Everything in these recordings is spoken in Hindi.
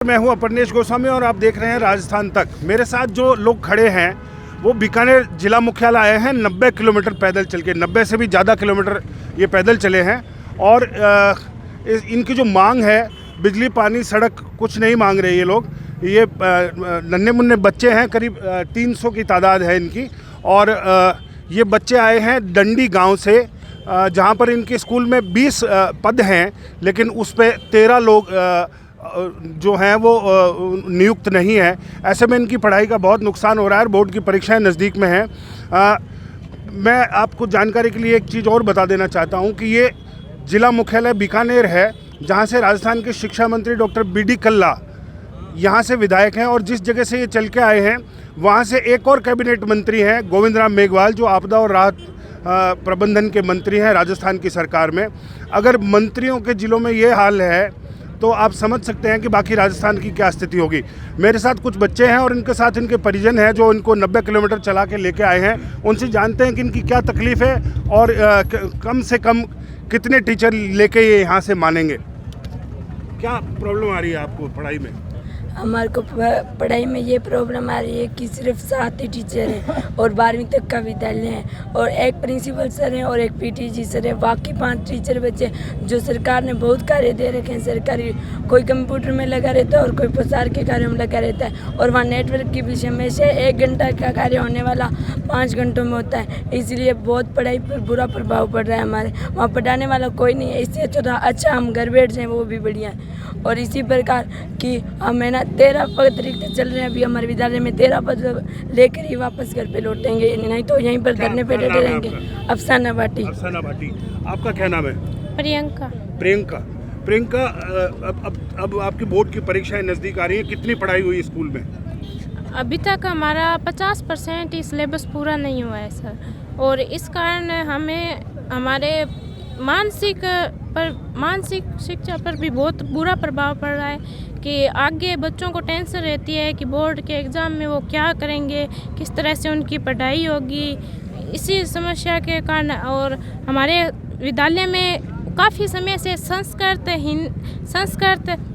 मैं हूं अपर्नेश गोस्वामी और आप देख रहे हैं राजस्थान तक। मेरे साथ जो लोग खड़े हैं वो बीकानेर जिला मुख्यालय आए हैं। 90 किलोमीटर पैदल चल के, 90 से भी ज़्यादा किलोमीटर ये पैदल चले हैं। और इनकी जो मांग है, बिजली, पानी, सड़क, कुछ नहीं मांग रहे ये लोग। ये नन्हे मुन्ने बच्चे हैं, करीब 300 की तादाद है इनकी। और ये बच्चे आए हैं डंडी गांव से, जहां पर इनके स्कूल में 20 पद हैं, लेकिन उस पर 13 लोग जो हैं वो नियुक्त नहीं है। ऐसे में इनकी पढ़ाई का बहुत नुकसान हो रहा है। बोर्ड की परीक्षाएं नज़दीक में हैं। मैं आपको जानकारी के लिए एक चीज़ और बता देना चाहता हूं कि ये जिला मुख्यालय बीकानेर है, जहां से राजस्थान के शिक्षा मंत्री डॉक्टर बी.डी. कल्ला यहाँ से विधायक हैं। और जिस जगह से ये चल के आए हैं वहाँ से एक और कैबिनेट मंत्री हैं, गोविंद राम मेघवाल, जो आपदा और राहत प्रबंधन के मंत्री हैं राजस्थान की सरकार में। अगर मंत्रियों के ज़िलों में ये हाल है तो आप समझ सकते हैं कि बाकी राजस्थान की क्या स्थिति होगी। मेरे साथ कुछ बच्चे हैं और इनके साथ इनके परिजन हैं जो इनको 90 किलोमीटर चला के लेके आए हैं। उनसे जानते हैं कि इनकी क्या तकलीफ़ है और कम से कम कितने टीचर लेके ये यहाँ से मानेंगे। क्या प्रॉब्लम आ रही है आपको पढ़ाई में? हमारे को पढ़ाई में ये प्रॉब्लम आ रही है कि सिर्फ 7 ही टीचर हैं और 12वीं तक का विद्यालय है, और एक प्रिंसिपल सर हैं और एक पीटीजी सर है। बाकी 5 टीचर बच्चे जो सरकार ने बहुत कार्य दे रखे हैं सरकारी, कोई कंप्यूटर में लगा रहता है और कोई प्रसार के कार्य में लगा रहता है। और वहाँ नेटवर्क की भी समस्या है। 1 घंटा का कार्य होने वाला 5 घंटों में होता है, इसलिए बहुत पढ़ाई पर बुरा प्रभाव पड़ रहा है हमारे। वहाँ पढ़ाने वाला कोई नहीं है, इससे अच्छा हम घर बैठ जाएँ वो भी बढ़िया है। और इसी प्रकार की हमें ना 13 पद रिक्त चल रहे हैं अभी हमारे विद्यालय में। 13 पद लेकर ही वापस घर पे लौटेंगे, नहीं तो यहीं पर धरने पे डटे रहेंगे। अफसाना भाटी। अफसाना भाटी। आपका क्या नाम है? प्रियंका। प्रियंका, अब आपकी बोर्ड की परीक्षाएं नज़दीक आ रही हैं। कितनी पढ़ाई हुई स्कूल में? अभी तक हमारा 50% ही सिलेबस पूरा नहीं हुआ है सर, और इस कारण हमें हमारे मानसिक शिक्षा पर भी बहुत बुरा प्रभाव पड़ रहा है कि आगे बच्चों को टेंशन रहती है कि बोर्ड के एग्ज़ाम में वो क्या करेंगे, किस तरह से उनकी पढ़ाई होगी। इसी समस्या के कारण और हमारे विद्यालय में काफ़ी समय से संस्कृत,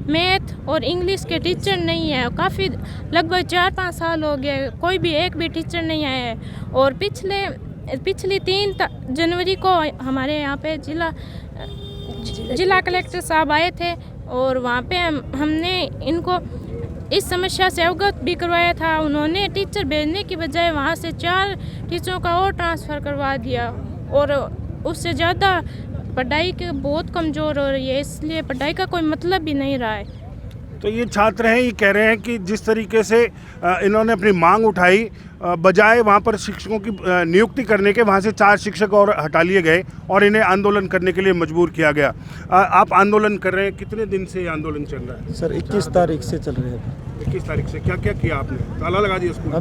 मैथ और इंग्लिश के टीचर नहीं है। काफ़ी लगभग 4-5 साल हो गए, कोई भी एक भी टीचर नहीं आया है। और पिछली 3 जनवरी को हमारे यहाँ पे जिला कलेक्टर साहब आए थे और वहाँ पे हमने इनको इस समस्या से अवगत भी करवाया था। उन्होंने टीचर भेजने की बजाय वहाँ से 4 टीचरों का और ट्रांसफ़र करवा दिया, और उससे ज़्यादा पढ़ाई के बहुत कमज़ोर हो रही है, इसलिए पढ़ाई का कोई मतलब भी नहीं रहा है। तो ये छात्र हैं, ये कह रहे हैं कि जिस तरीके से इन्होंने अपनी मांग उठाई, बजाय वहाँ पर शिक्षकों की नियुक्ति करने के, वहाँ से 4 शिक्षक और हटा लिए गए और इन्हें आंदोलन करने के लिए मजबूर किया गया। आप आंदोलन कर रहे हैं, कितने दिन से ये आंदोलन चल रहा है? सर 21 तारीख से चल रहे हैं। 21 तारीख से क्या क्या किया आपने? ताला लगा दिया स्कूल?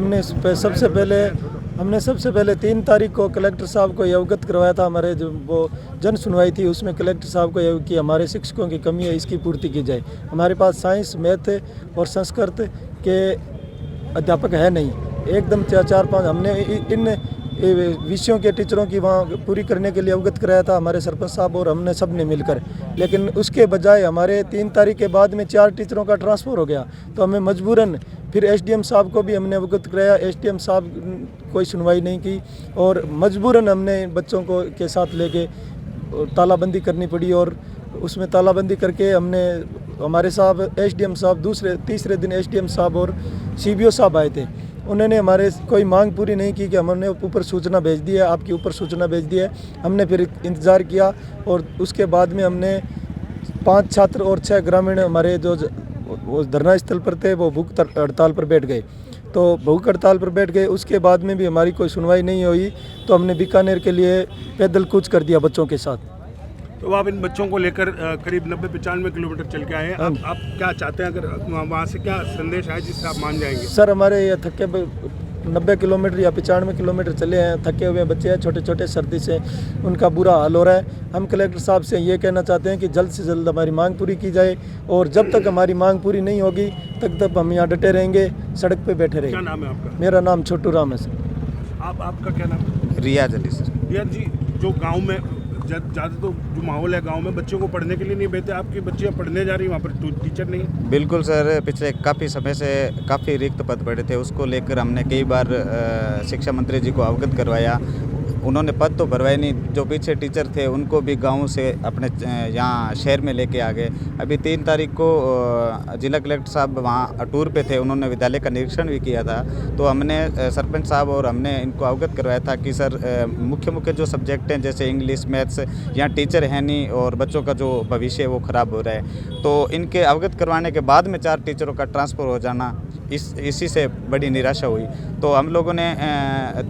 हमने सबसे पहले 3 तारीख को कलेक्टर साहब को ये अवगत करवाया था। हमारे जो वो जन सुनवाई थी उसमें कलेक्टर साहब को ये कि हमारे शिक्षकों की कमी है, इसकी पूर्ति की जाए। हमारे पास साइंस, मैथ और संस्कृत के अध्यापक है नहीं, एकदम 4-5 हमने इन विषयों के टीचरों की वहाँ पूरी करने के लिए अवगत कराया था हमारे सरपंच साहब और हमने सब ने मिलकर। लेकिन उसके बजाय हमारे 3 तारीख के बाद में 4 टीचरों का ट्रांसफ़र हो गया, तो हमें मजबूरन फिर एसडीएम साहब को भी हमने अवगत कराया। एसडीएम साहब कोई सुनवाई नहीं की और मजबूरन हमने बच्चों को के साथ लेके तालाबंदी करनी पड़ी। और उसमें तालाबंदी करके हमने हमारे साहब एसडीएम साहब तीसरे दिन एसडीएम साहब और सीबीओ साहब आए थे। उन्होंने हमारे कोई मांग पूरी नहीं की कि हमने ऊपर सूचना भेज दी है, आपकी ऊपर सूचना भेज दी है। हमने फिर इंतज़ार किया और उसके बाद में हमने 5 छात्र और 6 ग्रामीण हमारे जो धरना स्थल पर थे वो भूख हड़ताल पर बैठ गए। तो भूख हड़ताल पर बैठ गए, उसके बाद में भी हमारी कोई सुनवाई नहीं हुई, तो हमने बीकानेर के लिए पैदल कूच कर दिया बच्चों के साथ। तो आप इन बच्चों को लेकर करीब 90-95 किलोमीटर चल के आए हैं। आप क्या चाहते हैं, अगर वहाँ से क्या संदेश आए जिससे आप मान जाएंगे? सर हमारे ये 90 किलोमीटर या 95 किलोमीटर चले हैं, थके हुए बच्चे हैं, छोटे छोटे, सर्दी से उनका बुरा हाल हो रहा है। हम कलेक्टर साहब से ये कहना चाहते हैं कि जल्द से जल्द हमारी मांग पूरी की जाए, और जब तक हमारी मांग पूरी नहीं होगी तब हम यहाँ डटे रहेंगे, सड़क पे बैठे रहेंगे। क्या नाम है आपका? मेरा नाम छोटू राम है सर। आपका क्या नाम? रियाज अली सर। रियाज जी, जो गाँव में ज़्यादा तो जो माहौल है गांव में बच्चों को पढ़ने के लिए नहीं भेजते, आपकी बच्चियाँ पढ़ने जा रही हैं वहाँ पर टीचर नहीं है। बिल्कुल सर, पिछले काफ़ी समय से काफ़ी रिक्त पद पड़े थे, उसको लेकर हमने कई बार शिक्षा मंत्री जी को अवगत करवाया। उन्होंने पद तो भरवाए नहीं, जो पीछे टीचर थे उनको भी गाँव से अपने यहाँ शहर में लेके आ गए। अभी 3 तारीख को जिला कलेक्टर साहब वहाँ टूर पे थे, उन्होंने विद्यालय का निरीक्षण भी किया था। तो हमने सरपंच साहब और हमने इनको अवगत करवाया था कि सर मुख्य जो सब्जेक्ट हैं जैसे इंग्लिश, मैथ्स, यहाँ टीचर है नहीं और बच्चों का जो भविष्य है वो ख़राब हो रहा है। तो इनके अवगत करवाने के बाद में 4 टीचरों का ट्रांसफ़र हो जाना, इसी से बड़ी निराशा हुई। तो हम लोगों ने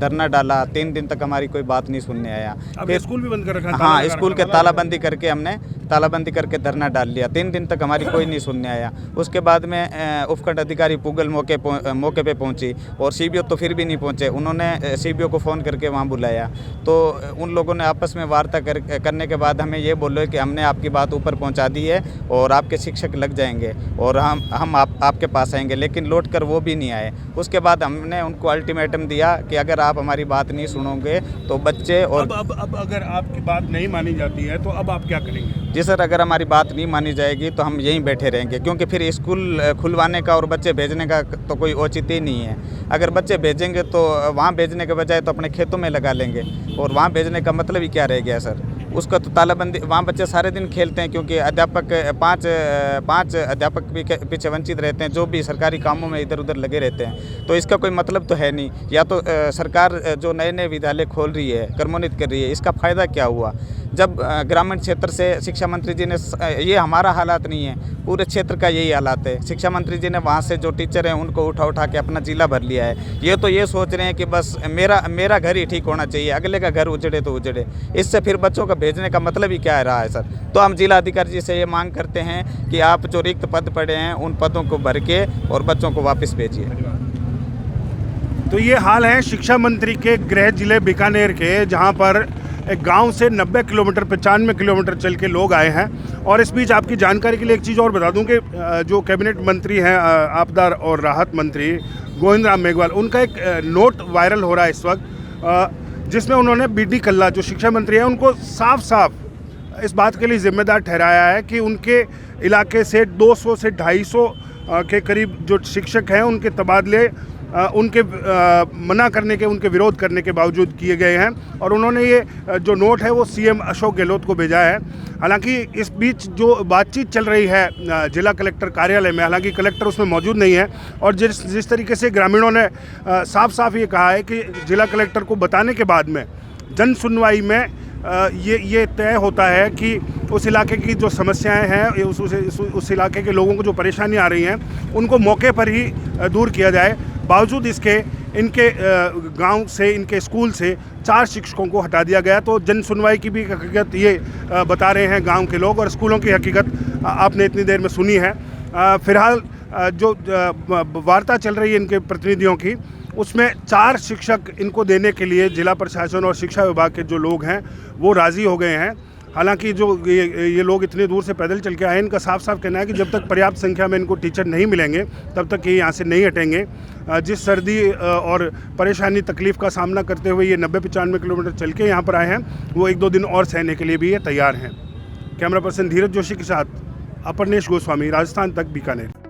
धरना डाला, 3 दिन तक हमारी कोई बात नहीं सुनने आया। फिर स्कूल भी बंद कर रखा। हाँ, स्कूल के तालाबंदी करके हमने धरना डाल लिया। 3 दिन तक हमारी कोई नहीं सुनने आया। उसके बाद में उपखंड अधिकारी पुगल मौके पे पहुंची और सीबीओ तो फिर भी नहीं पहुंचे। उन्होंने सीबीओ को फ़ोन करके वहां बुलाया, तो उन लोगों ने आपस में वार्ता करने के बाद हमें ये बोले कि हमने आपकी बात ऊपर पहुंचा दी है और आपके शिक्षक लग जाएंगे और हम आपके पास आएंगे, लेकिन लौट कर वो भी नहीं आए। उसके बाद हमने उनको अल्टीमेटम दिया कि अगर आप हमारी बात नहीं सुनोगे तो बच्चे और अब अगर आपकी बात नहीं मानी जाती है तो अब आप क्या करेंगे? जी सर, अगर हमारी बात नहीं मानी जाएगी तो हम यहीं बैठे रहेंगे, क्योंकि फिर स्कूल खुलवाने का और बच्चे भेजने का तो कोई औचित्य ही नहीं है। अगर बच्चे भेजेंगे तो वहाँ भेजने के बजाय तो अपने खेतों में लगा लेंगे और वहाँ भेजने का मतलब ही क्या रह गया सर? उसका तो तालाबंदी, वहाँ बच्चे सारे दिन खेलते हैं क्योंकि अध्यापक पाँच अध्यापक भी पीछे वंचित रहते हैं, जो भी सरकारी कामों में इधर उधर लगे रहते हैं। तो इसका कोई मतलब तो है नहीं। या तो सरकार जो नए विद्यालय खोल रही है, क्रमोन्नत कर रही है, इसका फ़ायदा क्या हुआ? जब ग्रामीण क्षेत्र से शिक्षा मंत्री जी ने, ये हमारा हालात नहीं है, पूरे क्षेत्र का यही हालात है, शिक्षा मंत्री जी ने वहाँ से जो टीचर हैं उनको उठा के अपना जिला भर लिया है। ये तो ये सोच रहे हैं कि बस मेरा घर ही ठीक होना चाहिए, अगले का घर उजड़े तो उजड़े। इससे फिर बच्चों का भेजने का मतलब ही क्या रहा है सर? तो हम जिला अधिकारी जी से ये मांग करते हैं कि आप जो रिक्त पद पड़े हैं उन पदों को भर के और बच्चों को वापस भेजिए। तो ये हाल है शिक्षा मंत्री के गृह जिले बीकानेर के, जहाँ पर एक गांव से 90 किलोमीटर 95 किलोमीटर चल के लोग आए हैं। और इस बीच आपकी जानकारी के लिए एक चीज़ और बता दूं कि जो कैबिनेट मंत्री हैं, आपदा और राहत मंत्री गोविंद राम मेघवाल, उनका एक नोट वायरल हो रहा है इस वक्त, जिसमें उन्होंने बीडी कल्ला जो शिक्षा मंत्री हैं उनको साफ साफ इस बात के लिए जिम्मेदार ठहराया है कि उनके इलाके से 200 से 250 के करीब जो शिक्षक हैं उनके तबादले उनके मना करने के, उनके विरोध करने के बावजूद किए गए हैं। और उन्होंने ये जो नोट है वो सीएम अशोक गहलोत को भेजा है। हालांकि इस बीच जो बातचीत चल रही है जिला कलेक्टर कार्यालय में, हालांकि कलेक्टर उसमें मौजूद नहीं है, और जिस तरीके से ग्रामीणों ने साफ साफ ये कहा है कि जिला कलेक्टर को बताने के बाद में जन सुनवाई में ये तय होता है कि उस इलाके की जो समस्याएं हैं, उस इलाके के लोगों को जो परेशानी आ रही हैं उनको मौके पर ही दूर किया जाए। बावजूद इसके इनके गांव से, इनके स्कूल से 4 शिक्षकों को हटा दिया गया। तो जन सुनवाई की भी हकीकत ये बता रहे हैं गांव के लोग, और स्कूलों की हकीकत आपने इतनी देर में सुनी है। फिलहाल जो वार्ता चल रही है इनके प्रतिनिधियों की, उसमें 4 शिक्षक इनको देने के लिए जिला प्रशासन और शिक्षा विभाग के जो लोग हैं वो राज़ी हो गए हैं। हालांकि जो ये लोग इतनी दूर से पैदल चल के आए, इनका साफ साफ कहना है कि जब तक पर्याप्त संख्या में इनको टीचर नहीं मिलेंगे तब तक ये यहाँ से नहीं हटेंगे। जिस सर्दी और परेशानी तकलीफ़ का सामना करते हुए ये 90-95 किलोमीटर चल के यहाँ पर आए हैं, वो 1-2 दिन और सहने के लिए भी ये तैयार हैं। कैमरा पर्सन धीरज जोशी के साथ अपर्नेश गोस्वामी, राजस्थान तक, बीकानेर।